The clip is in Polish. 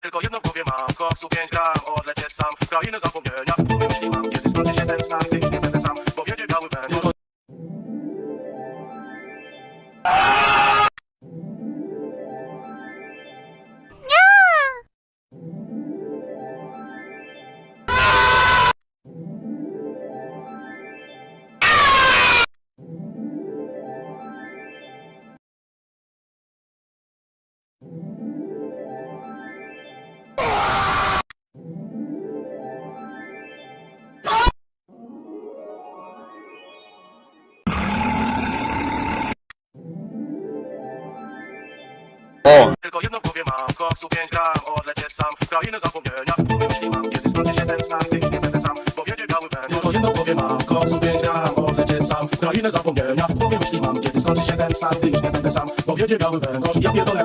Tylko jedno w głowie mam, koksu 5 gram, odlecieć sam w krainę zapomnienia. Mówię, myśli mam, kiedy skończy się ten stan, gdy już nie będę sam, powiedzie biały węgiel. O! Tylko jedno w głowie mam, koksu 5 gram, odlecieć sam w krainę zapomnienia. Mówię, myśli mam, kiedy skończy się ten stan, gdy już nie będę sam, powiedzie biały węgiel. Tylko jedno w głowie mam, koksu 5 gram, odlecieć sam w krainę zapomnienia. Mówię, myśli mam, kiedy skończy się ten stan, gdy już nie będę sam, powiedzie biały węgiel. Ja pierdolę,